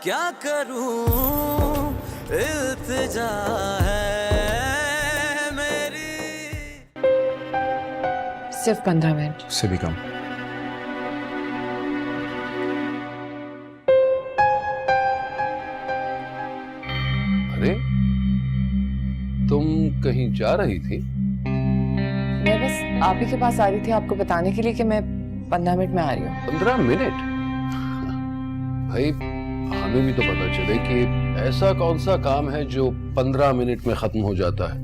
क्या करूं, इल्तिजा है मेरी। सिर्फ 15 मिनट से भी कम। अरे तुम कहीं जा रही थी? मैं बस आप ही के पास आ रही थी आपको बताने के लिए कि मैं 15 मिनट में आ रही हूँ। 15 मिनट? भाई हमें भी तो पता चले कि ऐसा कौन सा काम है जो 15 मिनट में खत्म हो जाता है।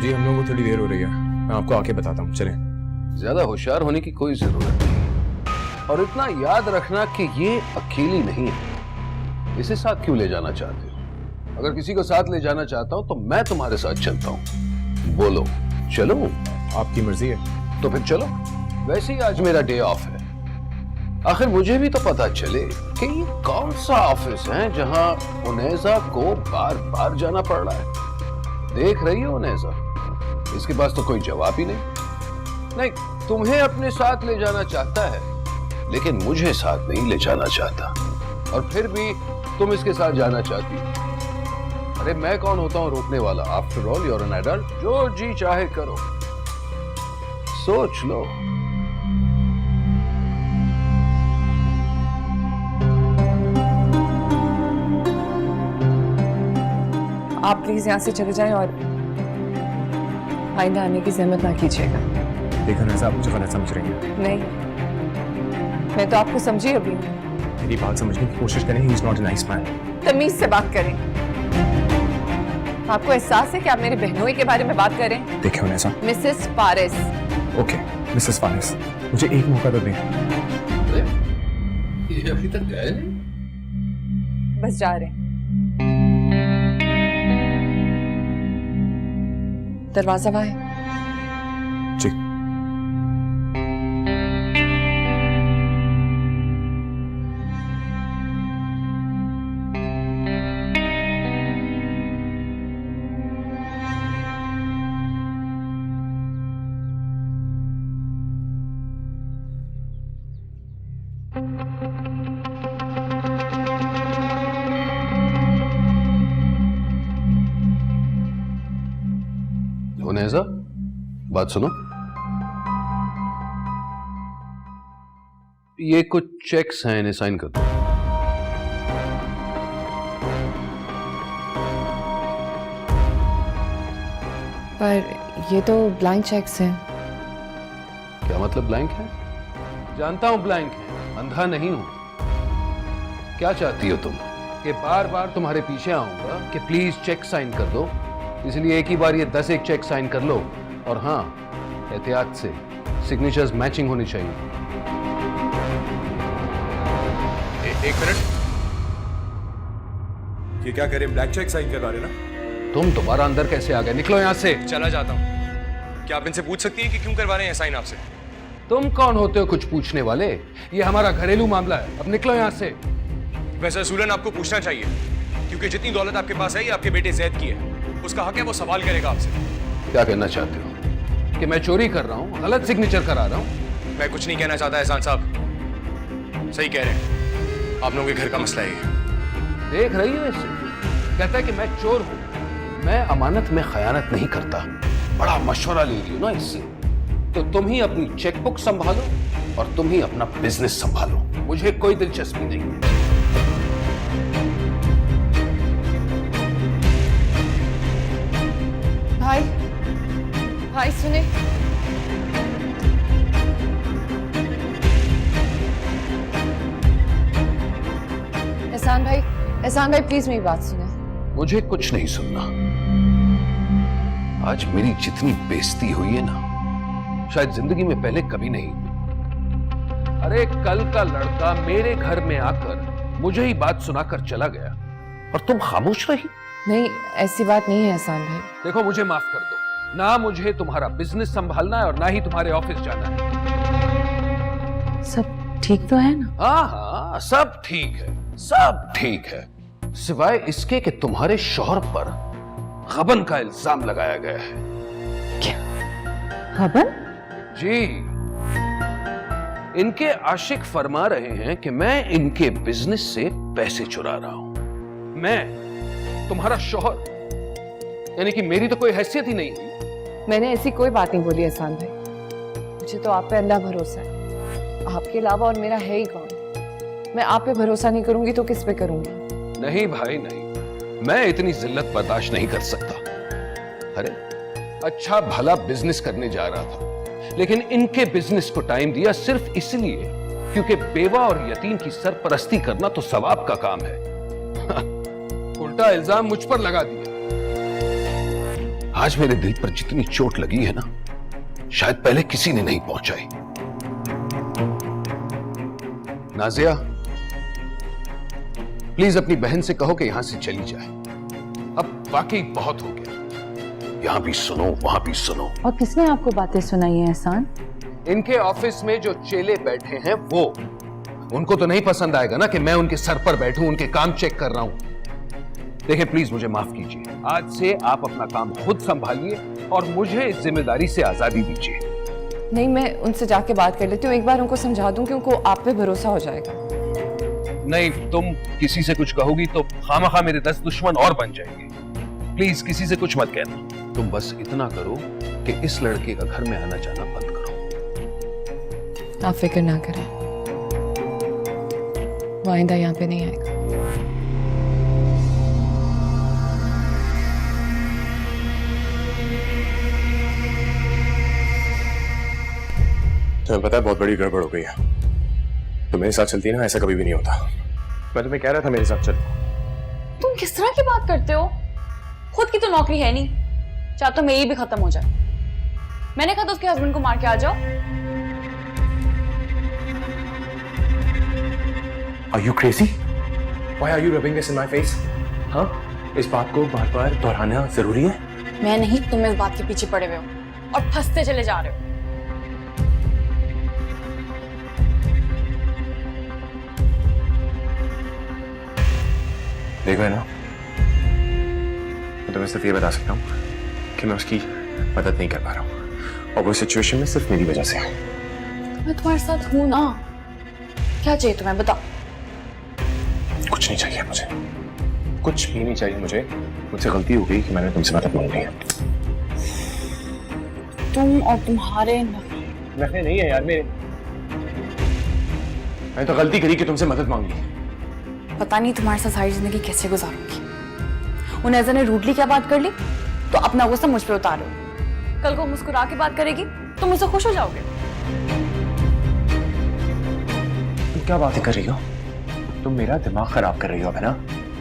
जी हम लोगों को थोड़ी देर हो रही है, मैं आपको आके बताता हूँ, चलें। ज्यादा होशियार होने की कोई जरूरत नहीं, और इतना याद रखना कि ये अकेली नहीं है। इसे साथ क्यों ले जाना चाहते हो? अगर किसी को साथ ले जाना चाहता हूं तो मैं तुम्हारे साथ चलता हूं। बोलो चलो? आपकी मर्जी है। तो फिर चलो। वैसे ही आज मेरा डे ऑफ है, आखिर मुझे भी तो पता चले कि ये कौन सा ऑफिस है जहां उनेजा को बार बार जाना पड़ रहा है। देख रही हो उनेजा, इसके पास तो कोई जवाब ही नहीं। तुम्हें अपने साथ ले जाना चाहता है, लेकिन मुझे साथ नहीं ले जाना चाहता, और फिर भी तुम इसके साथ जाना चाहती हो। अरे मैं कौन होता हूं रोकने वाला? After all you are an adult, जो जी चाहे करो। सोच लो। आप प्लीज यहाँ से चले जाएं और आइंदा आने की जहमत ना कीजिएगा। देखो ना, आप मुझे गलत समझ रही हैं। नहीं, मैं तो आपको समझी अभी। मेरी बात समझने की कोशिश करें, he is not a nice man. तमीज से बात करें। आपको एहसास है कि आप मेरे बहनोई के बारे में बात करें? देखो उनेजा। Mrs Faris. Okay Mrs Faris, मुझे एक मौका तो दें। अरे ये अभी तक गए नहीं? बस जा रहे हैं। दरवाजा वहां है। जी। उनेजा, बात सुनो। ये कुछ चेक्स हैं, इन्हें साइन कर दो। पर ये तो ब्लैंक चेक्स हैं। क्या मतलब ब्लैंक है? जानता हूं ब्लैंक है, अंधा नहीं हूं। क्या चाहती हो तुम? कि बार बार तुम्हारे पीछे आऊंगा कि प्लीज चेक साइन कर दो, इसलिए एक ही बार ये 10 एक चेक साइन कर लो। और हाँ, एहतियात से, सिग्नेचर्स मैचिंग होनी चाहिए। एक मिनट, ये क्या करें? ब्लैंक चेक साइन करवा रहे ना? तुम दोबारा अंदर कैसे आ गए? निकलो यहां से। चला जाता हूँ। क्या आप इनसे पूछ सकती हैं कि क्यों करवा रहे हैं साइन आपसे? तुम कौन होते हो कुछ पूछने वाले? ये हमारा घरेलू मामला है, अब निकलो यहां से। वैसे असूलन आपको पूछना चाहिए, क्योंकि जितनी दौलत आपके पास है ये आपके बेटे जैद की है। उसका हक है, वो सवाल करेगा आपसे। क्या कहना चाहते हो? कि मैं चोरी कर रहा हूं, गलत सिग्नेचर करा रहा हूं? मैं कुछ नहीं कहना चाहता एहसान साहब, सही कह रहे हैं, आप लोगों के घर का मसला है ये। देख रही हो इसे? कहता है कि मैं चोर हूं, मैं अमानत में खयानत नहीं करता। बड़ा मशवरा ले रही हो ना इससे। तो तुम ही अपनी चेकबुक संभालो और तुम ही अपना बिजनेस संभालो, मुझे कोई दिलचस्पी नहीं। भाई, भाई सुने। एहसान भाई प्लीज मेरी बात सुने। मुझे कुछ नहीं सुनना। आज मेरी जितनी बेइज्जती हुई है ना, शायद जिंदगी में पहले कभी नहीं हुई। अरे कल का लड़का मेरे घर में आकर मुझे ही बात सुनाकर चला गया और तुम खामोश रही। नहीं, ऐसी बात नहीं है एहसान भाई। देखो मुझे माफ कर दो, ना मुझे तुम्हारा बिजनेस संभालना है और ना ही तुम्हारे ऑफिस जाना है। सब ठीक तो है ना? हाँ हाँ, सब ठीक है, सब ठीक है, सिवाय इसके कि तुम्हारे शौहर पर गबन का इल्जाम लगाया गया है। क्या? गबन? जी, इनके आशिक फरमा रहे हैं कि मैं इनके बिजनेस से पैसे चुरा रहा हूं। मैं तुम्हारा शौहर, यानी कि मेरी तो कोई हैसियत ही नहीं हुई। मैंने ऐसी कोई बात नहीं बोली एहसान भाई, मुझे तो आप पे अंधा भरोसा है। आपके अलावा और मेरा है ही कौन? मैं आप पे भरोसा नहीं करूंगी तो किस पे करूंगी? नहीं भाई नहीं, मैं इतनी जिल्लत बर्दाश्त नहीं कर सकता। अरे अच्छा भला बिजनेस करने जा रहा था, लेकिन इनके बिजनेस को टाइम दिया सिर्फ इसलिए क्योंकि बेवा और यतीम की सरपरस्ती करना तो सवाब का काम है। उल्टा इल्जाम मुझ पर लगा दिया। आज मेरे दिल पर जितनी चोट लगी है ना, शायद पहले किसी ने नहीं पहुंचाई। नाजिया, प्लीज अपनी बहन से कहो कि यहां से चली जाए। अब वाकई बहुत हो गया, यहां भी सुनो वहां भी सुनो। और किसने आपको बातें सुनाई है एहसान? इनके ऑफिस में जो चेले बैठे हैं वो, उनको तो नहीं पसंद आएगा ना कि मैं उनके सर पर बैठूं, उनके काम चेक कर रहा हूं। देखिए प्लीज मुझे माफ कीजिए, आज से आप अपना काम खुद संभालिए और मुझे इस जिम्मेदारी से आजादी दीजिए। नहीं, मैं उनसे जाके बात कर लेती हूँ, एक बार उनको समझा दूं कि उनको आप पे भरोसा हो जाएगा। नहीं, तुम किसी से कुछ कहोगी तो खामखा मेरे 10 दुश्मन और बन जाएंगे। प्लीज किसी से कुछ मत कहना। तुम बस इतना करो कि इस लड़के का घर में आना जाना बंद करो। आप फिक्र ना करें, वो आइंदा यहाँ पे नहीं आएगा। तुम्हें पता है बहुत बड़ी गड़बड़ हो गई है। तुम मेरे साथ चलती ना, ऐसा कभी भी नहीं होता। मैं तुम्हें कह रहा था मेरे साथ चलो। तुम किस तरह की बात करते हो? खुद की तो नौकरी है नहीं, चाहे तो मेरी भी खत्म हो जाए। मैंने कहा तो उसके हस्बैंड को मार के आ जाओ। Are you crazy? Why are you rubbing this in my face? हाँ, इस बात को बार बार दोहराना जरूरी है? मैं नहीं, तुम इस बात के पीछे पड़े हुए हो और फंसते चले जा रहे हो। देखो है ना, मैं तुम्हें सिर्फ ये बता सकता हूँ कि मैं उसकी मदद नहीं कर पा रहा हूँ, और वो सिचुएशन में सिर्फ मेरी वजह से है। मैं तुम्हारे साथ हूं ना, क्या चाहिए तुम्हें बताओ? कुछ नहीं चाहिए मुझे, कुछ भी नहीं चाहिए मुझे। मुझसे गलती हो गई कि मैंने तुमसे मदद मांग ली है। तुम और तुम्हारे नखरे नहीं है यार मेरे, मैंने तो गलती करी कि तुमसे मदद मांग ली। पता नहीं तुम्हारे साथ सारी जिंदगी कैसे गुजारूंगी। उन्हें ने रूडली क्या बात कर ली तो अपना गुस्सा मुझ पे उतारो। कल को मुस्कुरा के बात करेगी तो मुझसे खुश हो जाओगे। तुम क्या बातें कर रही हो? तुम मेरा दिमाग खराब कर रही हो है ना।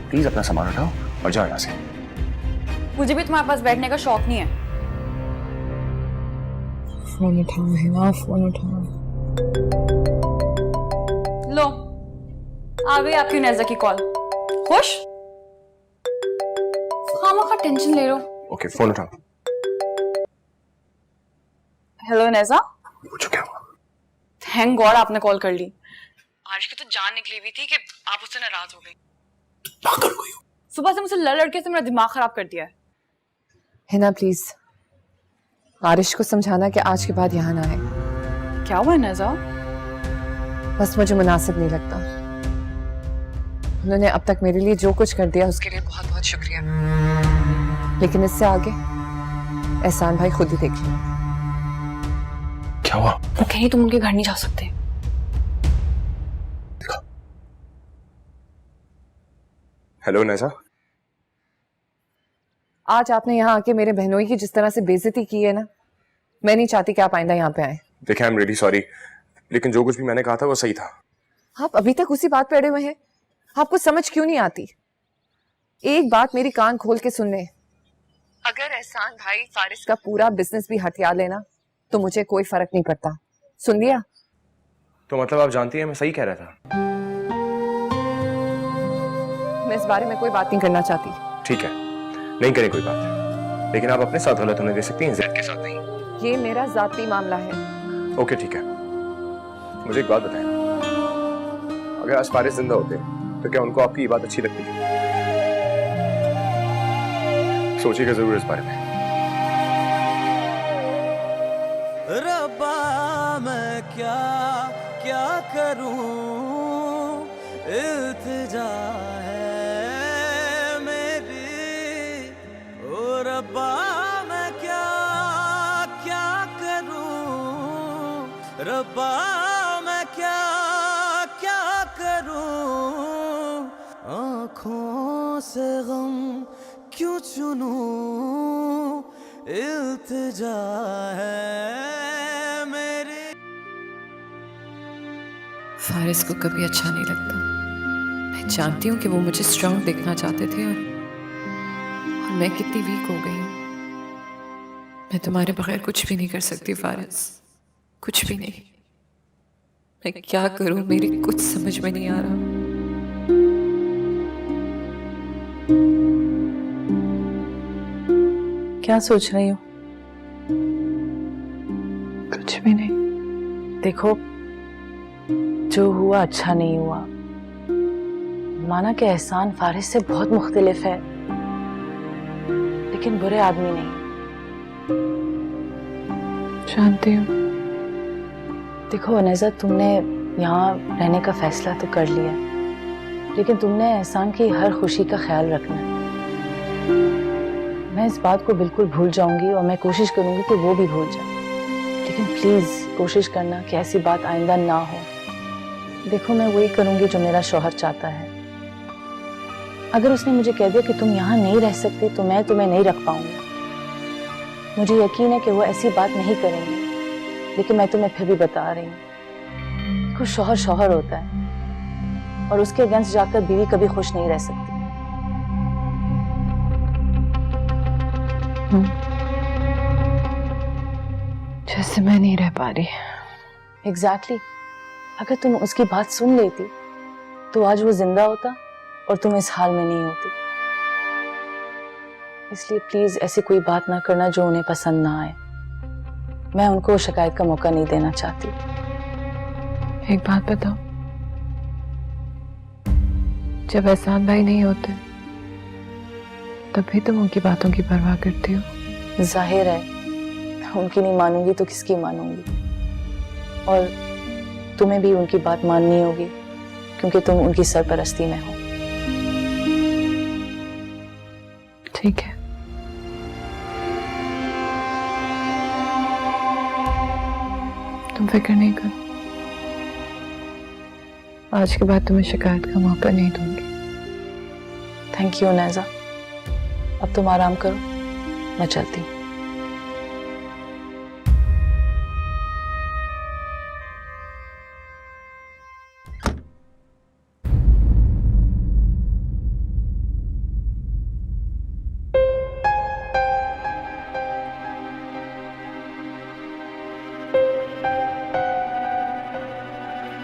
प्लीज अपना सामान उठाओ और जाओ यहाँ से। मुझे भी तुम्हारे पास बैठने का शौक नहीं है। फोन उठाओ हिमा, फोन उठाओ। लो, आ गई आपकी नेज़ा की कॉल। खुश? खामखा टेंशन ले रहे हो। ओके, फोन उठाओ। Hello Neza. पूछो क्या हुआ? थैंक गॉड आपने कॉल कर ली। आरिश की तो जान निकली हुई थी कि आप उससे नाराज हो गई। पागल हो गई हो? सुबह से मुझसे लड़ के से मेरा दिमाग खराब कर दिया है। हिना प्लीज आरिश को समझाना कि आज के बाद यहाँ ना आए। क्या हुआ नेज़ा? बस मुझे मुनासिब नहीं लगता। उन्होंने अब तक मेरे लिए जो कुछ कर दिया उसके लिए बहुत बहुत शुक्रिया, लेकिन इससे आगे एहसान भाई खुद ही देख लें। क्या हुआ? वो कहीं तुम उनके घर नहीं जा सकते। Hello Neza. आज आपने यहाँ आके मेरे बहनोई की जिस तरह से बेइज्जती की है ना, मैं नहीं चाहती कि आप आइंदा यहाँ पे आए। देखिए आई एम रियली सॉरी, लेकिन जो कुछ भी मैंने कहा था वो सही था। आप अभी तक उसी बात पे अड़े हुए हैं। आपको समझ क्यों नहीं आती? एक बात मेरी कान खोल के सुन ले, अगर एहसान भाई फारिस का पूरा बिजनेस भी हथिया लेना तो मुझे कोई फर्क नहीं पड़ता। सुन लिया? तो मतलब आप जानती हैं मैं सही कह रहा था। मैं इस बारे में कोई बात नहीं करना चाहती। ठीक है, नहीं करें कोई बात, लेकिन आप अपने साथ गलत होने दे सकती हैं, ज़ैद के साथ नहीं। ये मेरा जाती मामला है। ओके ठीक है, मुझे एक बात बताएं, अगर आज फारिस जिंदा होते तो क्या उनको आपकी ये बात अच्छी लगती? सोचिएगा जरूर इस बारे में। रब्बा मैं क्या क्या करूं, इल्तिजा है मेरी। ओ रब्बा मैं क्या क्या करूं, रब्बा मैं क्या क्या करूं। आँखों से गम क्यों चुनूं, इल्तिजा है मेरी। फारिस को कभी अच्छा नहीं लगता। मैं जानती हूँ कि वो मुझे स्ट्रांग देखना चाहते थे और मैं कितनी वीक हो गई हूँ। मैं तुम्हारे बगैर कुछ भी नहीं कर सकती फारिस, कुछ भी नहीं। मैं क्या करूँ, मेरी कुछ समझ में नहीं आ रहा। क्या सोच रही हो? कुछ भी नहीं। देखो, जो हुआ अच्छा नहीं हुआ। माना कि एहसान फारिस से बहुत मुख्तलिफ है, लेकिन बुरे आदमी नहीं। जानती हूँ। देखो अनेज़ा, तुमने यहाँ रहने का फैसला तो कर लिया, लेकिन तुमने एहसान की हर खुशी का ख्याल रखना है। मैं इस बात को बिल्कुल भूल जाऊंगी और मैं कोशिश करूंगी कि वो भी भूल जाए, लेकिन प्लीज कोशिश करना कि ऐसी बात आइंदा ना हो। देखो, मैं वही करूंगी जो मेरा शौहर चाहता है। अगर उसने मुझे कह दिया कि तुम यहाँ नहीं रह सकते तो मैं तुम्हें नहीं रख पाऊंगी। मुझे यकीन है कि वो ऐसी बात नहीं करेंगे, लेकिन मैं तुम्हें फिर भी बता रही हूँ। देखो, शौहर शौहर होता है और उसके अगेंस्ट जाकर बीवी कभी खुश नहीं रह सकती। जैसे मैं नहीं रह पा रही। एग्जैक्टली। अगर तुम उसकी बात सुन लेती तो आज वो जिंदा होता और तुम इस हाल में नहीं होती। इसलिए प्लीज ऐसी कोई बात ना करना जो उन्हें पसंद ना आए। मैं उनको शिकायत का मौका नहीं देना चाहती। एक बात बताओ, जब एहसान भाई नहीं होते तभी तुम उनकी बातों की परवाह करती हो। जाहिर है, उनकी नहीं मानूंगी तो किसकी मानूंगी। और तुम्हें भी उनकी बात माननी होगी क्योंकि तुम उनकी सरपरस्ती में हो। ठीक है। तुम फिक्र नहीं करो, आज के बाद तुम्हें शिकायत का मौका नहीं दूंगी। थैंक यू नैजा। अब तुम आराम करो, मैं चलती हूँ।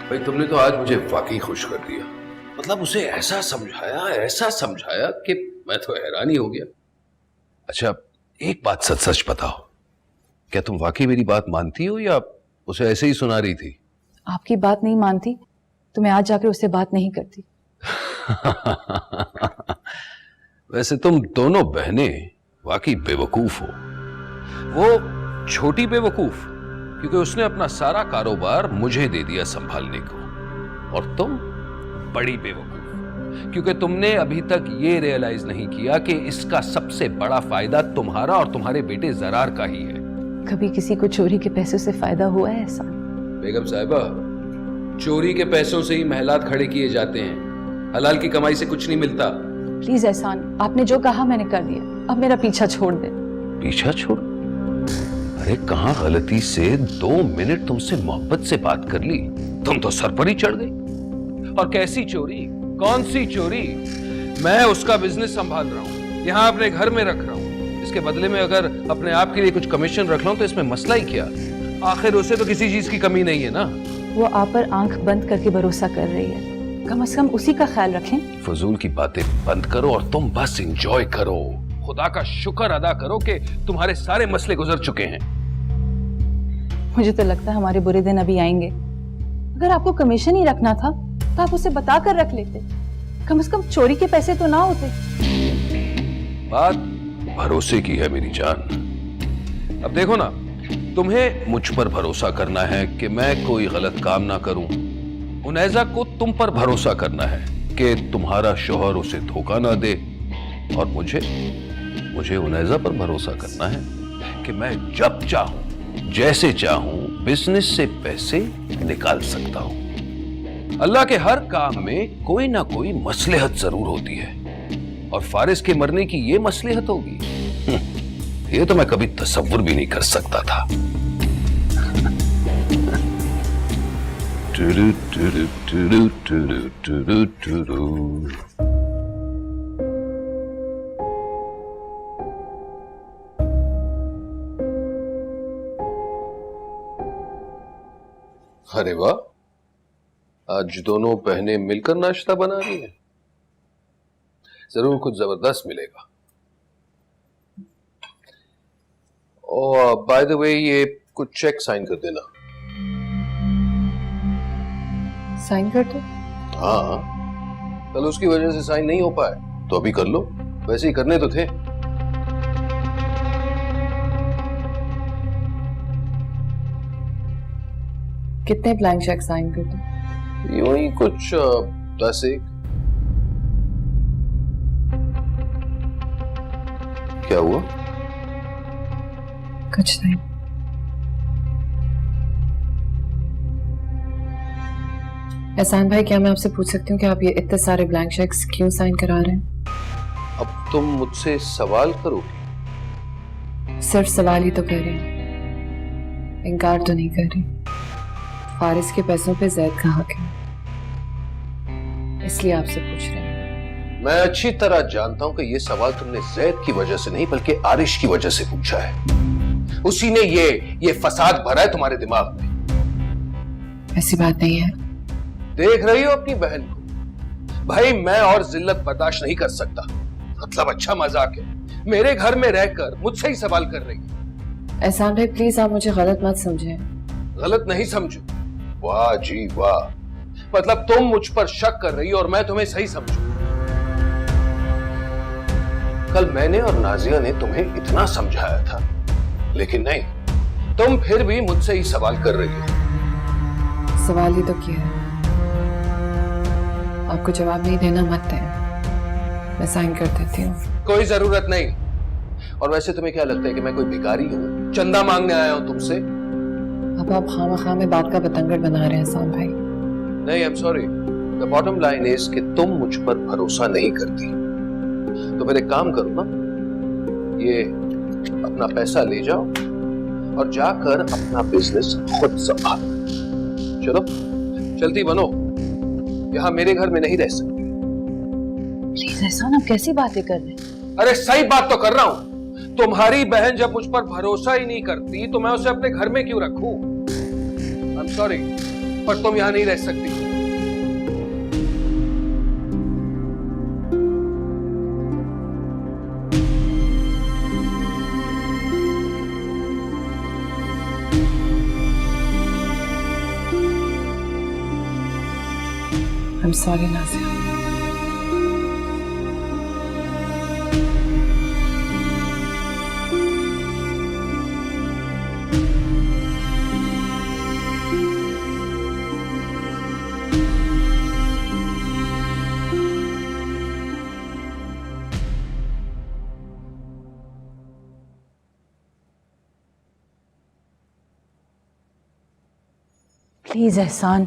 भाई, तुमने तो आज मुझे वाकई खुश कर दिया। मतलब उसे ऐसा समझाया कि मैं तो हैरान ही हो गया। अच्छा, एक बात सच सच बताओ, क्या तुम वाकई मेरी बात मानती हो या उसे ऐसे ही सुना रही थी? आपकी बात नहीं मानती तो मैं आज जाकर उससे बात नहीं करती। वैसे तुम दोनों बहनें वाकई बेवकूफ हो। वो छोटी बेवकूफ क्योंकि उसने अपना सारा कारोबार मुझे दे दिया संभालने को, और तुम बड़ी बेवकूफ क्योंकि तुमने अभी तक ये रियलाइज नहीं किया कि इसका सबसे बड़ा फायदा तुम्हारा और तुम्हारे बेटे जरार का ही है। कभी किसी को चोरी के पैसों से फायदा हुआ है ऐसा? बेगम साहिबा, चोरी के पैसों से ही महलात खड़े किए जाते हैं, हलाल की कमाई से कुछ नहीं मिलता। प्लीज एहसान, आपने जो कहा मैंने कर दिया, अब मेरा पीछा छोड़ दे। पीछा छोड़? अरे कहां गलती से 2 मिनट तुमसे मोहब्बत से बात कर ली, तुम तो सर पर ही चढ़ गई। और कैसी चोरी, कौन सी चोरी? मैं उसका बिजनेस संभाल रहा हूं, यहां अपने घर में रख रहा हूं। इसके बदले में अगर अपने आप के लिए कुछ कमीशन रख लूं तो इसमें मसला ही क्या? आखिर उसे तो किसी चीज की कमी नहीं है ना। वो आप पर आंख बंद करके भरोसा कर रही है, कम से कम उसी का ख्याल रखें। फजूल की बातें बंद करो और तुम बस एंजॉय करो। खुदा का शुक्र अदा करो कि तुम्हारे सारे मसले गुजर चुके हैं। मुझे तो लगता है हमारे बुरे दिन अभी आएंगे। अगर आपको कमीशन ही रखना था तो आप उसे बता कर रख लेते, कम से कम चोरी के पैसे तो ना होते। बात भरोसे की है मेरी जान। अब देखो ना, तुम्हें मुझ पर भरोसा करना है कि मैं कोई गलत काम ना करूं। उनैजा को तुम पर भरोसा करना है कि तुम्हारा शौहर उसे धोखा ना दे। और मुझे उनैजा पर भरोसा करना है कि मैं जब चाहूं, जैसे चाहूं बिजनेस से पैसे निकाल सकता हूं। अल्लाह के हर काम में कोई ना कोई मसलहत जरूर होती है, और फारिस के मरने की ये मसलहत होगी, ये तो मैं कभी तसव्वुर भी नहीं कर सकता था। टुरु टुरु टुरु टुरु टुरु टुरु। अरे वाह, आज दोनों बहनें मिलकर नाश्ता बना रही हैं। जरूर कुछ जबरदस्त मिलेगा। और बाय द वे, ये कुछ चेक साइन कर देना। साइन कर दो। हाँ, कल उसकी वजह से साइन नहीं हो पाए तो अभी कर लो, वैसे ही करने तो थे। कितने ब्लैंक चेक साइन कर दो? यूं ही कुछ 10-1। क्या हुआ? कुछ नहीं। एहसान भाई, क्या मैं आपसे पूछ सकती हूँ कि आप ये इतने सारे ब्लैंक चेक्स क्यों साइन करा रहे हैं? अब तुम मुझसे सवाल करोगी? सिर्फ सवाल ही तो कर रही हैं, इनकार तो नहीं कर रही। फारिस के पैसों पे जैद का हक है, इसलिए आपसे पूछ रहे हैं। मैं अच्छी तरह जानता हूं कि ये सवाल तुमने जैद की वजह से नहीं बल्कि आरिश की वजह से पूछा है। उसी ने ये फसाद भरा है तुम्हारे दिमाग में। ऐसी बात नहीं है। देख रही हो अपनी बहन को? भाई, मैं और जिल्लत बर्दाश्त नहीं कर सकता। मतलब अच्छा मजाक है, मेरे घर में रहकर मुझसे ही सवाल कर रही है। एहसान भाई प्लीज, आप मुझे गलत मत समझें। गलत नहीं समझू? वाह जी वाह, मतलब तुम मुझ पर शक कर रही हो और मैं तुम्हें सही समझू। कल मैंने और नाजिया ने तुम्हें इतना समझाया था, लेकिन नहीं, तुम फिर भी मुझसे ही सवाल कर रही हो। सवाल ही तो किया है, आपको जवाब नहीं देना मत दें, मैं साइन कर देती हूँ। कोई जरूरत नहीं। और वैसे तुम्हें क्या लगता है कि मैं कोई भिखारी हूँ, चंदा मांगने आया हूँ तुमसे? अब आप खामखा में बात का बतंगड़ बना रहे हैं एहसान भाई। नहीं, I am sorry. The bottom line is कि तुम मुझ पर भरोसा नहीं करती। तो फिर एक काम करो ना, ये अपना पैसा ले जाओ और जाकर अपना बिजनेस खुद संभालो। चलो, चलती बनो, यहां मेरे घर में नहीं रह सकते। प्लीज एहसान, आप कैसी बातें कर रहे हैं? अरे सही बात तो कर रहा हूं। तुम्हारी बहन जब मुझ पर भरोसा ही नहीं करती तो मैं उसे अपने घर में क्यों रखूं? आई एम सॉरी, पर तुम यहां नहीं रह सकती। I'm sorry, Nazia. प्लीज एहसान,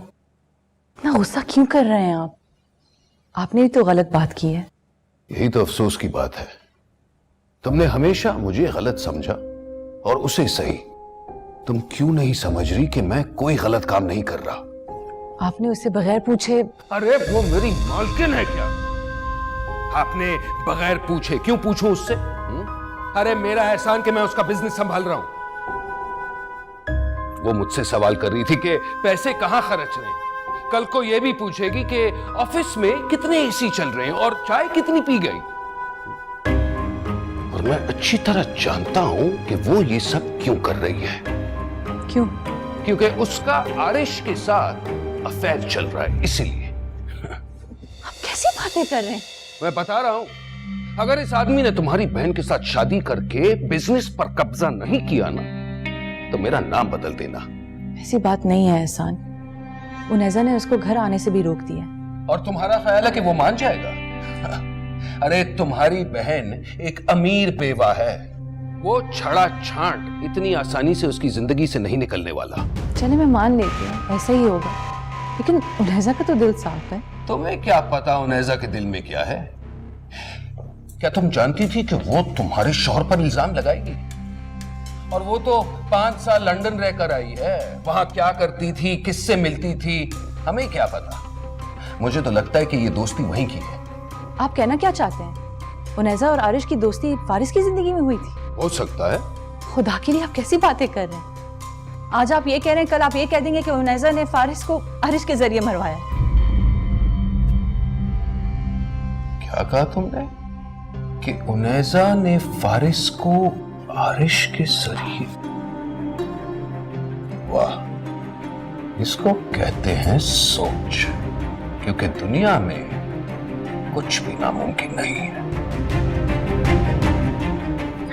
इतना गुस्सा क्यों कर रहे हैं आप? आपने भी तो गलत बात की है। यही तो अफसोस की बात है, तुमने हमेशा मुझे गलत समझा और उसे सही। तुम क्यों नहीं समझ रही कि मैं कोई गलत काम नहीं कर रहा? आपने उससे बगैर पूछे। अरे वो मेरी मालकिन है क्या? आपने बगैर पूछे? क्यों पूछूं उससे? अरे मेरा एहसान कि मैं उसका बिजनेस संभाल रहा हूं। वो मुझसे सवाल कर रही थी कि पैसे कहां खर्च रहे हैं। कल को ये भी पूछेगी कि ऑफिस में कितने एसी चल रहे हैं और चाय कितनी पी गई। और मैं अच्छी तरह जानता हूं कि वो ये सब क्यों कर रही है। क्यों? क्योंकि उसका आरिश के साथ अफेयर चल रहा है, इसीलिए। आप कैसी बातें कर रहे हैं? मैं बता रहा हूं, अगर इस आदमी ने तुम्हारी बहन के साथ शादी करके बिजनेस पर कब्जा नहीं किया ना, तो मेरा नाम बदल देना। ऐसी बात नहीं है एहसान, उनैजा ने उसको घर आने से भी रोक दिया। और तुम्हारा ख्याल है कि वो मान जाएगा? अरे तुम्हारी बहन एक अमीर बेवा है, वो छड़ा छांट इतनी आसानी से उसकी जिंदगी से नहीं निकलने वाला। चले मैं मान लेती हूँ ऐसा ही होगा, लेकिन उनैजा का तो दिल साफ है। तुम्हें क्या पता उनैजा के दिल में क्या है? क्या तुम जानती थी कि वो तुम्हारे शौहर पर इल्जाम लगाएगी? और वो तो 5 साल लंदन रहकर आई है, वहां क्या करती थी, किससे मिलती थी, हमें क्या पता। मुझे तो लगता है कि ये दोस्ती वहीं की है। आप कहना क्या चाहते हैं? उनैजा और आरिश की दोस्ती फारिस की जिंदगी में हुई थी? हो सकता है। खुदा के लिए आप कैसी बातें कर रहे हैं? आज आप ये कह रहे हैं, कल आप ये कह देंगे कि उनैजा ने फारिस को आरिश के जरिए मरवाया। क्या कहा तुमने? कि उनैजा ने फारिस को आरिश के जरिए? वाह, इसको कहते हैं सोच, क्योंकि दुनिया में कुछ भी नामुमकिन नहीं है।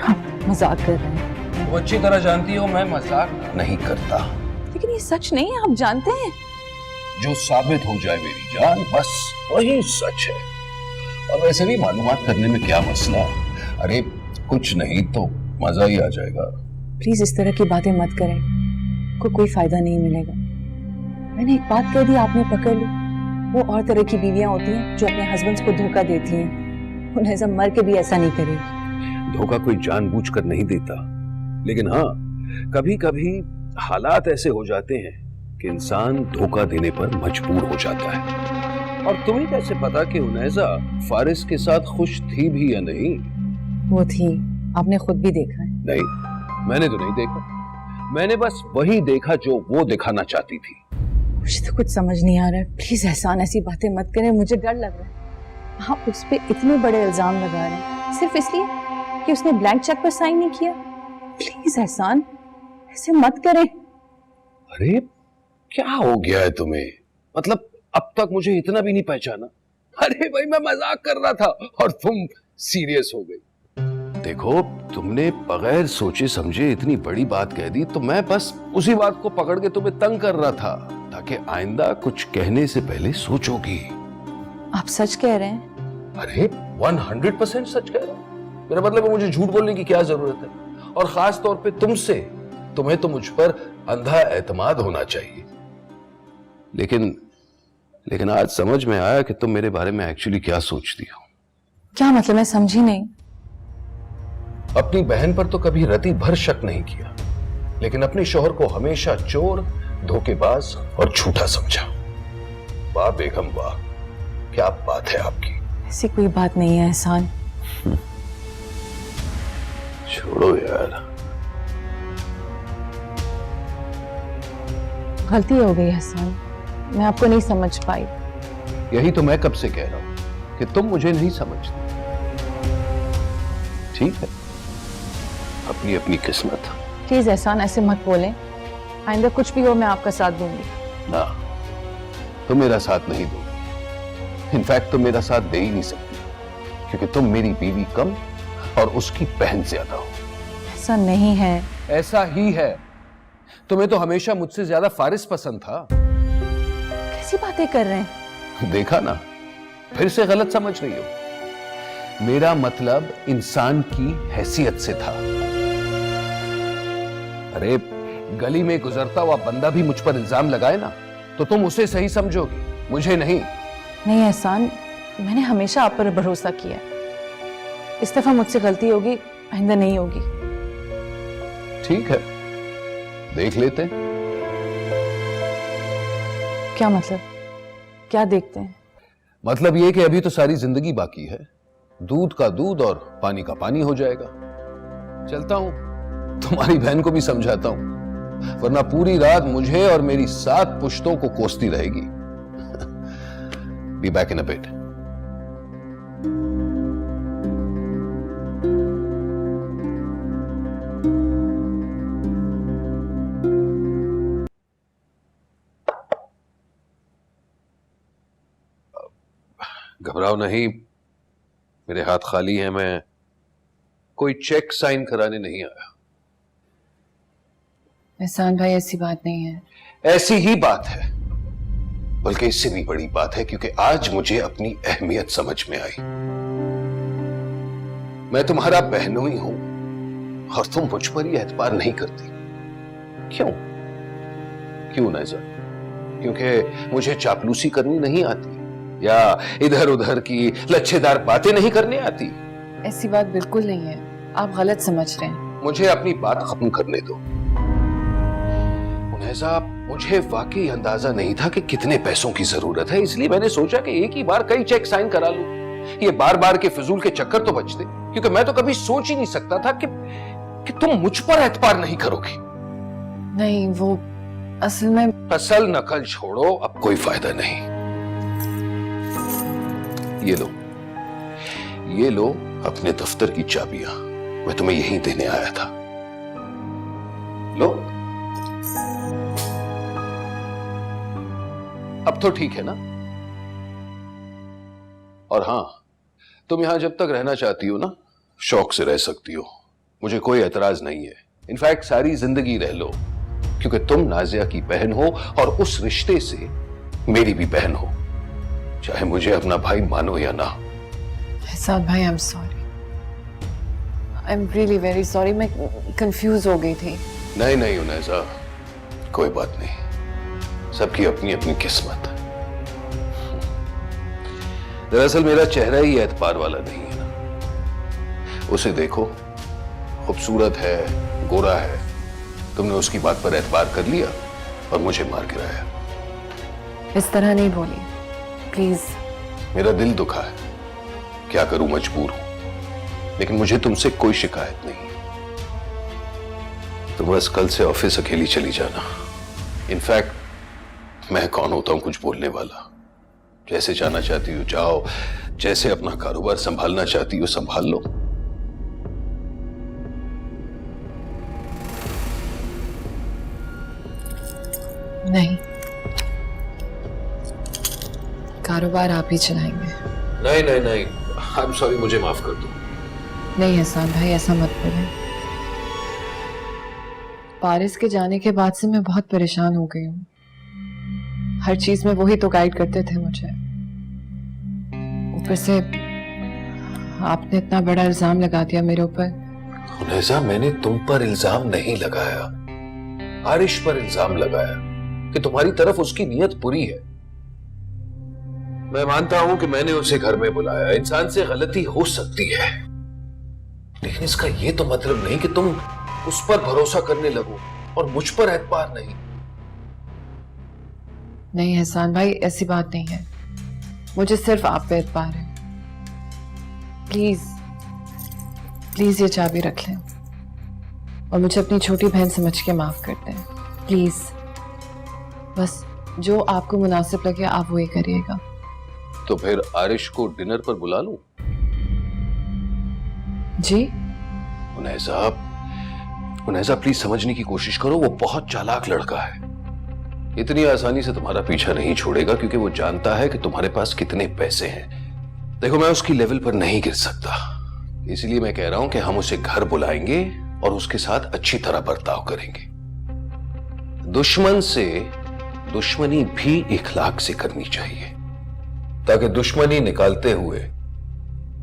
आप मजाक कर रहे हैं। तुम अच्छी तरह जानती हो मैं मजाक नहीं करता। लेकिन ये सच नहीं है, आप जानते हैं। जो साबित हो जाए मेरी जान, बस वही सच है। और वैसे भी मालूमात करने में क्या मसला? अरे कुछ नहीं तो मजा ही आ जाएगा। प्लीज इस तरह की बातें मत करें, कोई फायदा नहीं मिलेगा। मैंने एक बात कह दी, आपने पकड़ ली। वो और तरह की बीवियां होती हैं जो अपने हस्बैंड्स को धोखा देती हैं। उनैजा मर के भी ऐसा नहीं करेगी। धोखा कोई जानबूझकर नहीं देता, लेकिन हाँ, कभी कभी हालात ऐसे हो जाते हैं कि इंसान धोखा देने पर मजबूर हो जाता है। और तुम्हें कैसे पता कि उनैजा फारिस के साथ खुश थी भी या नहीं? वो थी, आपने खुद भी देखा है। नहीं, मैंने तो नहीं देखा। मैंने बस वही देखा जो वो दिखाना चाहती थी। मुझे तो कुछ समझ नहीं आ रहा है। प्लीज एहसान ऐसी बातें मत करें, मुझे डर लग रहा है। आप उस पे इतने बड़े इल्जाम लगा रहे हैं सिर्फ इसलिए कि उसने ब्लैंक चेक पर साइन नहीं किया। प्लीज एहसान ऐसे मत करें। अरे क्या हो गया है तुम्हें? मतलब अब तक मुझे इतना भी नहीं पहचाना? अरे भाई मैं मजाक कर रहा था और तुम सीरियस हो गई। देखो, तुमने बगैर सोचे समझे इतनी बड़ी बात कह दी, तो मैं बस उसी बात को पकड़ के तुम्हें तंग कर रहा था, ताकि आइंदा कुछ कहने से पहले सोचोगी। आप सच कह रहे हैं? अरे 100% सच कह रहा हूं। मेरा मतलब है मुझे झूठ बोलने की क्या जरूरत है? और खास तौर पे तुमसे। तुम्हें तो मुझ पर अंधा एतमाद होना चाहिए। लेकिन आज समझ में आया कि तुम मेरे बारे में एक्चुअली क्या सोचती हो। क्या मतलब? मैं समझी नहीं। अपनी बहन पर तो कभी रति भर शक नहीं किया, लेकिन अपने शौहर को हमेशा चोर, धोखेबाज और झूठा समझा। वाह बेगम वाह, क्या बात है आपकी। ऐसी कोई बात नहीं है एहसान। छोड़ो यार। गलती हो गई एहसान, मैं आपको नहीं समझ पाई। यही तो मैं कब से कह रहा हूं कि तुम मुझे नहीं समझती। ठीक है, अपनी अपनी किस्मत। प्लीज एहसान ऐसे मत बोलें, आइंदा कुछ भी हो मैं आपका साथ दूंगी। ना, तुम मेरा साथ नहीं दोगी। इनफैक्ट तुम मेरा साथ दे ही नहीं सकती, क्योंकि तुम मेरी बीवी कम और उसकी बहन ज्यादा हो। ऐसा नहीं है। ऐसा ही है। तुम्हें तो हमेशा मुझसे ज्यादा फारिस पसंद था। कैसी बातें कर रहे हैं? देखा ना, फिर से गलत समझ रही हो। मेरा मतलब इंसान की हैसियत से था। अरे गली में गुजरता हुआ बंदा भी मुझ पर इल्जाम लगाए ना, तो तुम उसे सही समझोगी, मुझे नहीं। नहीं एहसान, मैंने हमेशा आप पर भरोसा किया। इस दफा मुझसे गलती होगी, आइंदा नहीं होगी। ठीक है, देख लेते हैं। क्या मतलब? क्या देखते हैं? मतलब ये कि अभी तो सारी जिंदगी बाकी है। दूध का दूध और पानी का पानी हो जाएगा। चलता हूं, तुम्हारी बहन को भी समझाता हूं, वरना पूरी रात मुझे और मेरी 7 पुश्तों को कोसती रहेगी। Be back in a bit. घबराओ नहीं, मेरे हाथ खाली हैं। मैं कोई चेक साइन कराने नहीं आया। एहसान भाई ऐसी बात नहीं है। ऐसी ही बात है, बल्कि इससे भी बड़ी बात है, क्योंकि आज मुझे अपनी अहमियत समझ में आई। मैं तुम्हारा बहनोई हूं और तुम मुझ पर ही एतबार नहीं करती। क्यों? क्यों नैज़ा? क्योंकि मुझे चापलूसी करनी नहीं आती या इधर उधर की लच्छेदार बातें नहीं करने आती? ऐसी बात बिल्कुल नहीं है, आप गलत समझ रहे हैं। मुझे अपनी बात खत्म करने दो। नैज़ा, मुझे वाकई अंदाजा नहीं था कि कितने पैसों की जरूरत है, इसलिए मैंने सोचा कि एक ही बार कई चेक साइन करा लूं। ये बार बार के फिजूल के चक्कर तो बचते, क्योंकि मैं तो कभी सोच ही नहीं सकता था कि तुम मुझ पर एतबार नहीं करोगी। नहीं, वो असल में असल नकल छोड़ो, अब कोई फायदा नहीं। ये लो अपने दफ्तर की चाबियां, मैं तुम्हें यहीं देने आया था। लो, अब तो ठीक है ना? और हां, तुम यहां जब तक रहना चाहती हो ना, शौक से रह सकती हो, मुझे कोई एतराज नहीं है। इनफैक्ट सारी जिंदगी रह लो, क्योंकि तुम नाजिया की बहन हो और उस रिश्ते से मेरी भी बहन हो, चाहे मुझे अपना भाई मानो या ना। एहसान भाई, I am sorry, I am really very sorry, मैं कंफ्यूज हो गई थी। नहीं उनैज़ा, कोई बात नहीं, सबकी अपनी अपनी किस्मत। दरअसल मेरा चेहरा ही एतबार वाला नहीं है ना। उसे देखो, खूबसूरत है, गोरा है, तुमने उसकी बात पर एतबार कर लिया और मुझे मार गिराया। इस तरह नहीं बोली, प्लीज। मेरा दिल दुखा है, क्या करूं, मजबूर हूं, लेकिन मुझे तुमसे कोई शिकायत नहीं। तो बस कल से ऑफिस अकेली चली जाना। इनफैक्ट मैं कौन होता हूं कुछ बोलने वाला? जैसे जाना चाहती हो जाओ, जैसे अपना कारोबार संभालना चाहती हो संभाल लो। नहीं, कारोबार आप ही चलाएंगे। नहीं, आई एम सॉरी, मुझे माफ कर दो। नहीं एहसान भाई, ऐसा मत बोले। पारिस के जाने के बाद से मैं बहुत परेशान हो गई हूँ। हर चीज में वही तो गाइड करते थे मुझे। ऊपर से आपने इतना बड़ा इल्जाम लगा दिया मेरे ऊपर। नैज़ा, मैंने तुम पर इल्जाम नहीं लगाया, आरिश पर इल्जाम लगाया कि तुम्हारी तरफ उसकी नीयत बुरी है। मैं मानता हूं कि मैंने उसे घर में बुलाया, इंसान से गलती हो सकती है, लेकिन इसका यह तो मतलब नहीं कि तुम उस पर भरोसा करने लगो और मुझ पर एतबार नहीं। नहीं एहसान भाई, ऐसी बात नहीं है, मुझे सिर्फ आप पे एतबार है। प्लीज प्लीज ये चाबी रख लें और मुझे अपनी छोटी बहन समझ के माफ कर दें, प्लीज। बस जो आपको मुनासिब लगे आप वही करिएगा। तो फिर आरिश को डिनर पर बुला लूं? जी? उनैज़ा प्लीज समझने की कोशिश करो, वो बहुत चालाक लड़का है। इतनी आसानी से तुम्हारा पीछा नहीं छोड़ेगा, क्योंकि वो जानता है कि तुम्हारे पास कितने पैसे हैं। देखो, मैं उसकी लेवल पर नहीं गिर सकता, इसलिए मैं कह रहा हूं कि हम उसे घर बुलाएंगे और उसके साथ अच्छी तरह बर्ताव करेंगे। दुश्मन से दुश्मनी भी इखलाक से करनी चाहिए, ताकि दुश्मनी निकालते हुए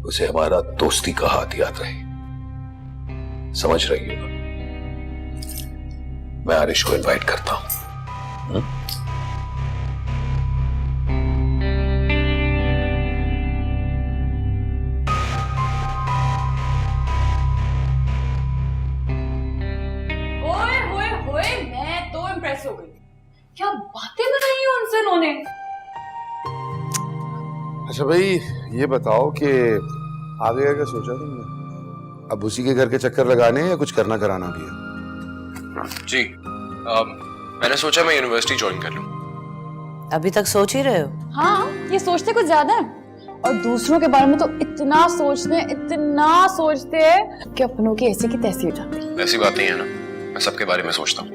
उसे हमारा दोस्ती का हाथ याद रहे। समझ रही हो? मैं आरिश को इनवाइट करता हूं। ओए होए होए, मैं तो इम्प्रेस हो गई। क्या बातें बताई हैं उनसे उन्होंने। अच्छा भाई, ये बताओ कि आगे क्या सोचा तुमने? अब उसी के घर के चक्कर लगाने हैं या कुछ करना कराना भी है? जी, मैंने सोचा मैं यूनिवर्सिटी ज्वाइन कर लूं। अभी तक सोच ही रहे हो? हाँ, ये सोचते कुछ ज्यादा है, और दूसरों के बारे में तो इतना सोचते हैं कि अपनों की ऐसी की तैसी हो जाती। ऐसी बात नहीं है ना, मैं सबके बारे में सोचता हूँ।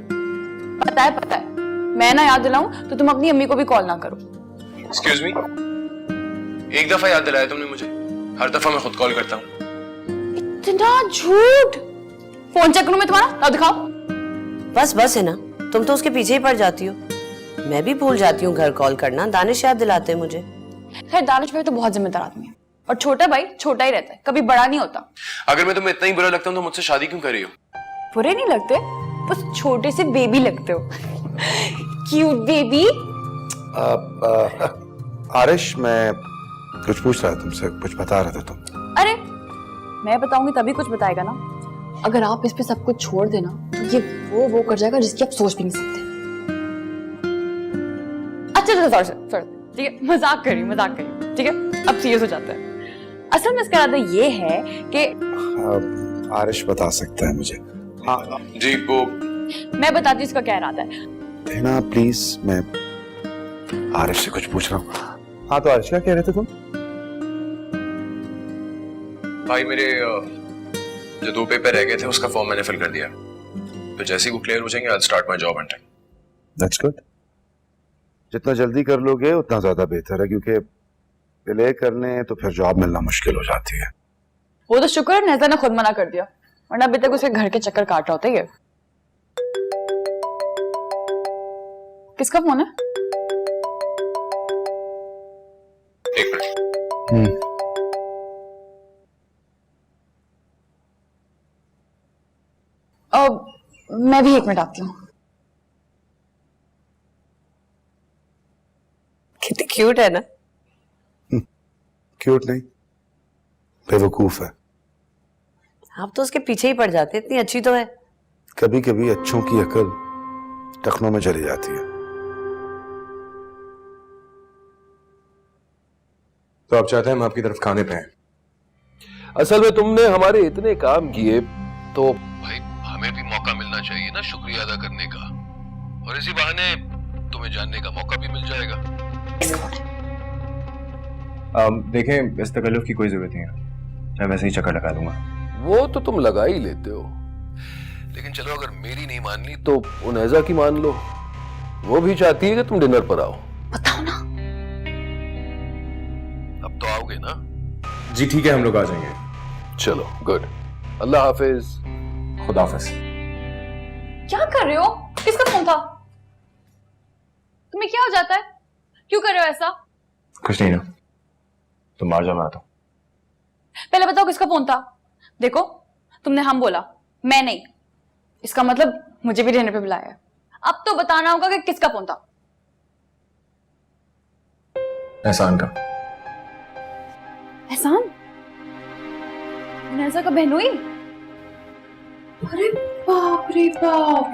पता है, मैं ना याद दिलाऊं तो तुम अपनी अम्मी को भी कॉल ना करो। एक्सक्यूज मी, एक दफा याद दिलाया तुमने मुझे, हर दफा मैं खुद कॉल करता हूँ। इतना झूठ। फोन चेक करूं मैं तुम्हारा? लाओ दिखाओ। बस बस है ना, तुम तो उसके पीछे ही पड़ जाती हो। मैं भी भूल जाती हूँ घर कॉल करना, दानिश याद दिलाते हैं मुझे। खैर दानिश भाई तो बहुत जिम्मेदार आदमी है, और छोटा भाई छोटा ही रहता है, कभी बड़ा नहीं होता। अगर मैं तुम्हें इतना ही बुरा लगता हूँ तो मुझसे शादी क्यों कर रही हो? बुरे नहीं लगते, बस छोटे से बेबी लगते हो। Cute baby. आरिश, मैं कुछ पूछ रहा था तुमसे, कुछ बता रहा था तुम। अरे मैं बताऊंगी तभी कुछ बताएगा ना। अगर आप इस पे सब कुछ छोड़ देना तो ये वो कर जाएगा जिसकी आप सोच भी नहीं सकते। अच्छा सॉरी, ठीक है, मजाक करी, ठीक है, अब सीरियस हो जाता है। असल में इसका इरादा ये है कि आरिश बता सकता है मुझे। हाँ जी, वो मैं बताती हूँ इसका क्या इरादा है। देना प्लीज, मैं आरिश से कुछ पूछ रहा हूँ। हाँ तो आरिश, क्या कह रहे थे तुम? भाई मेरे जो 2 पेपर रह गए थे उसका फॉर्म मैंने फिल कर दिया, तो जैसे ही वो क्लियर हो जाएंगे I start my job hunting. That's good. जितना जल्दी कर लोगे उतना ज्यादा बेहतर है, क्योंकि डिले करने तो फिर जॉब मिलना मुश्किल हो जाती है। वो तो शुक्र है नेजा ने खुद मना कर दिया, वरना अभी तक उसके घर के चक्कर काट रहा होता है। किसका फोन है? एक मिनट। मैं भी 1 मिनट आती हूँ। कितनी क्यूट है ना। क्यूट नहीं, बेवकूफ है। आप तो उसके पीछे ही पड़ जाते, इतनी अच्छी तो है। कभी कभी अच्छों की अकल टखनों में चली जाती है। तो आप चाहते हैं हम आपकी तरफ खाने पे हैं? असल में तुमने हमारे इतने काम किए तो भाई हमें भी मौका मिलना चाहिए ना शुक्रिया अदा करने का, और इसी बहाने तुम्हें जानने का मौका भी मिल जाएगा। देखें, इस तकल्लुफ की कोई जरूरत नहीं है, मैं वैसे ही चक्कर लगा दूंगा। वो तो तुम लगा ही लेते हो, लेकिन चलो अगर मेरी नहीं मान ली तो उनैजा की मान लो। वो भी चाहती है कि तुम डिनर पर आओ। बताओ ना। अब तो आओगे ना? जी ठीक है, हम लोग आ जाएंगे। चलो गुड, अल्लाह हाफिज। खुदा हाफिज। क्या कर रहे हो? किसका फोन था? तुम्हें क्या हो जाता है? क्यों कर रहे हो ऐसा? कुछ नहीं ना, तुम बाहर जाओ, मैं आता हूं। पहले बताओ किसका फोन था? देखो तुमने हम बोला, मैं नहीं, इसका मतलब मुझे भी डिनर पे बुलाया है। अब तो बताना होगा कि किसका फोन था। एहसान का। एहसान? नेजा का बहनोई? अरे बाप रे बाप,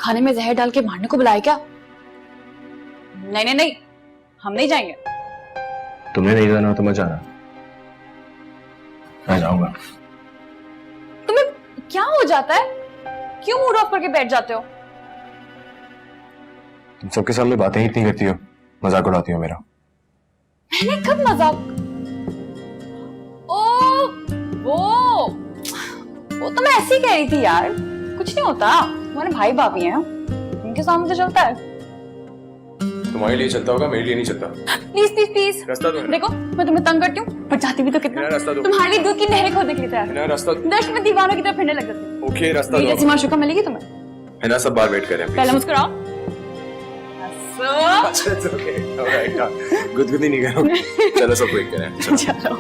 खाने में जहर डाल के मारने को बुलाया क्या? नहीं नहीं नहीं, हम नहीं जाएंगे। तुमने नहीं जाना तो मैं जाना, मैं जाऊंगा। तुम्हें क्या हो जाता है? क्यों मूड ऑफ करके बैठ जाते हो? तुम सबके सामने बातें ही इतनी करती हो, मजाक उड़ाती हो मेरा। मैंने कब मजाक? ओ वो तो मैं ऐसे ही कह रही थी यार, कुछ नहीं होता, तुम्हारे भाई भाभी हैं, उनके सामने तो चलता है। तुम्हारे लिए चलता होगा, मेरे लिए नहीं चलता। प्लीज प्लीज प्लीज, रास्ता दो। देखो मैं तुम्हें तंग करती हूँ पर जाती भी तो कितना। रास्ता दो। तुम्हारे लिए दूध की नहरें खोद देख लेता है, रास्ता। दर्श में दीवानों की तरफ फिरने लग जाती। ओके, रास्ता मेरी दो। जैसी माशूका मिलेगी तुम्हें? है ना, सब बाहर वेट कर रहे हैं। पहले मुस्कुराओ। अच्छा, it's okay. Alright, हाँ। गुदगुदी नहीं करो। चलो सब वेट कर रहे हैं। चलो।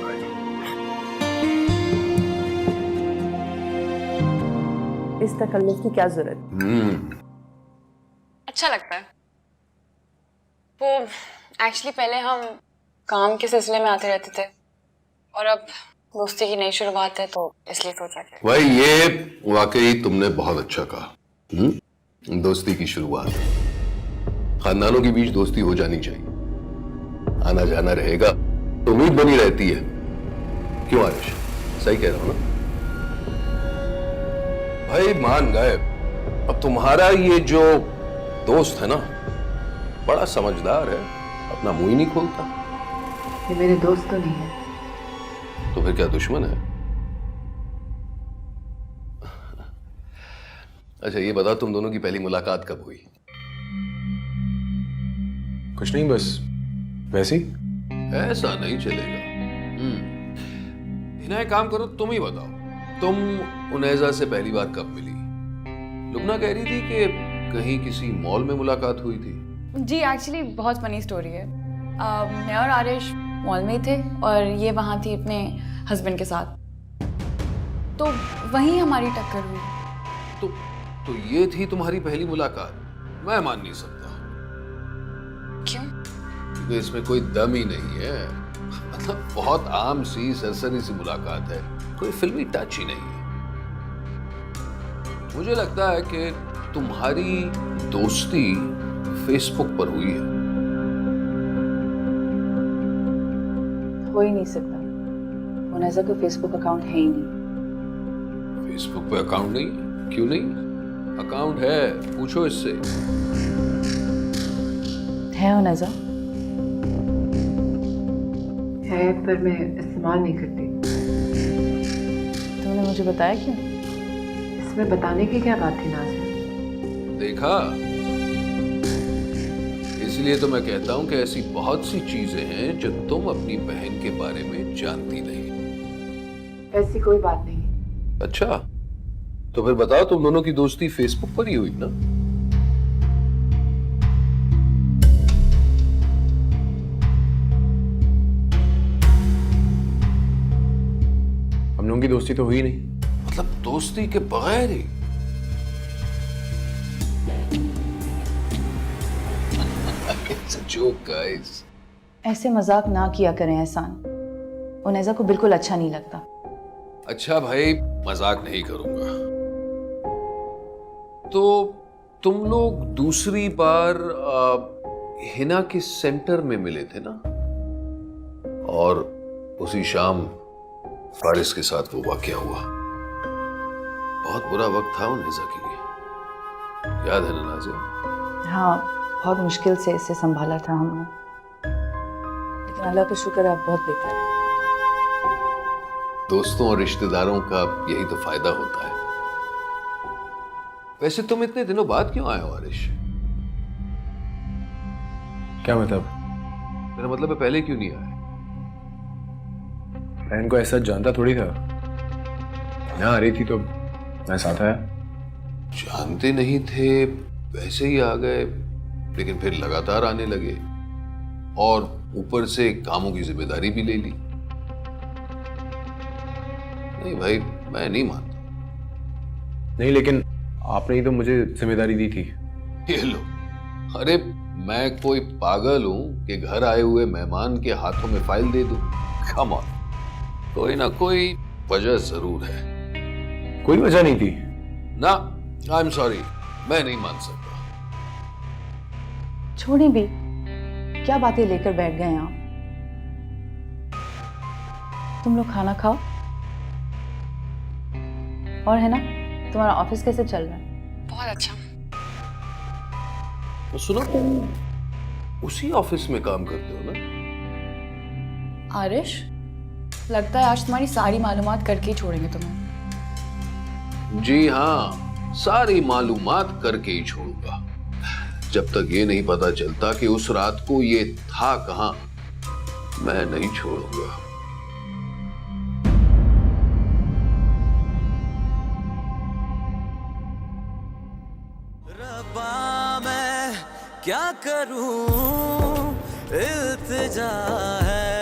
इस तकल्लुफ की क्या जरूरत? अच्छा लगता है वो। एक्चुअली पहले हम काम के सिलसिले में आते रहते थे, और अब दोस्ती की नई शुरुआत है तो इसलिए सोचा कि भाई ये वाकई तुमने बहुत अच्छा कहा। दोस्ती की शुरुआत, खानदानों के बीच दोस्ती हो जानी चाहिए, आना जाना रहेगा तो उम्मीद बनी रहती है। क्यों आरिश, सही कह रहा हूं ना? भाई मान गए, अब तुम्हारा ये जो दोस्त है ना, बड़ा समझदार है, अपना मुंह ही नहीं खोलता। ये मेरे दोस्त तो नहीं है। तो फिर क्या दुश्मन है? अच्छा ये बता, तुम दोनों की पहली मुलाकात कब हुई? कुछ नहीं, बस वैसे ही। ऐसा नहीं चलेगा। इन्हें काम करो, तुम ही बताओ, तुम उनैजा से पहली बार कब मिली? लुबना कह रही थी कि कहीं किसी मॉल में मुलाकात हुई थी। जी एक्चुअली बहुत फनी स्टोरी है। मैं और आरिश मॉल में ही थे और ये वहाँ थी अपने हस्बैंड के साथ, तो वहीं हमारी टक्कर हुई। तो ये थी तुम्हारी पहली मुलाकात? मैं मान नहीं सकता। क्यों? क्योंकि इसमें कोई दम ही नहीं है। मतलब बहुत आम सी सरसरी सी मुलाकात है, कोई फिल्मी टच ही नहीं है। मुझे लगता है कि तुम्हारी दोस्ती फेसबुक पर हुई है। हो ही नहीं सकता, मुनैजा का फेसबुक अकाउंट है ही नहीं। फेसबुक पे अकाउंट नहीं? क्यों नहीं? अकाउंट है, पूछो इससे। है मुनैजा? है पर मैं इस्तेमाल नहीं करती। तुमने मुझे बताया क्यों? इसमें बताने की क्या बात थी नाज़िया? देखा, इसलिए तो मैं कहता हूं कि ऐसी बहुत सी चीजें हैं जो तुम अपनी बहन के बारे में जानती नहीं। ऐसी कोई बात नहीं। अच्छा, तो फिर बताओ, तुम दोनों की दोस्ती फेसबुक पर ही हुई ना? हम लोगों की दोस्ती तो हुई नहीं। मतलब दोस्ती के बगैर ही? It's a joke, guys. ऐसे मजाक ना किया करें एहसान, मुनैजा को बिल्कुल अच्छा नहीं लगता। अच्छा भाई, मजाक नहीं करूंगा। तो तुम लोग दूसरी बार हिना के सेंटर में मिले थे ना, और उसी शाम फारिस के साथ वो वाकया हुआ। बहुत बुरा वक्त था उन्हेजा के लिए, याद है ना नाज़िया? हाँ, बहुत मुश्किल से इसे संभाला था हमने, लेकिन अल्लाह का शुक्र आप बहुत बेहतर है। दोस्तों और रिश्तेदारों का यही तो फायदा होता है। वैसे तुम इतने दिनों बाद क्यों आए हो आरिश? क्या मतलब? मेरा मतलब है पहले क्यों नहीं आए? बहन को ऐसा जानता थोड़ी था, यहाँ आ रही थी तो मैं साथ आया। जानते नहीं थे वैसे ही आ गए, लेकिन फिर लगातार आने लगे और ऊपर से कामों की जिम्मेदारी भी ले ली। नहीं भाई, मैं नहीं मानता। नहीं, लेकिन आपने ही तो मुझे जिम्मेदारी दी थी। ये लो, अरे मैं कोई पागल हूं कि घर आए हुए मेहमान के हाथों में फाइल दे दूं? कम ऑन, कोई ना कोई वजह जरूर है। कोई वजह नहीं थी ना, आई एम सॉरी, मैं नहीं मान सकता। छोड़ी भी, क्या बातें लेकर बैठ गए आप? तुम लोग खाना खाओ। और है ना, तुम्हारा ऑफिस कैसे चल रहा है? बहुत अच्छा। तो सुनो, तुम उसी ऑफिस में काम करते हो ना? आरिश, लगता है आज तुम्हारी सारी मालूमात करके ही छोड़ेंगे तुम्हें। जी हाँ, सारी मालूमात करके ही छोड़ूंगा, जब तक ये नहीं पता चलता कि उस रात को ये था कहां। मैं नहीं छोड़ूंगा। रब्बा मैं क्या करूं, इल्तिजा है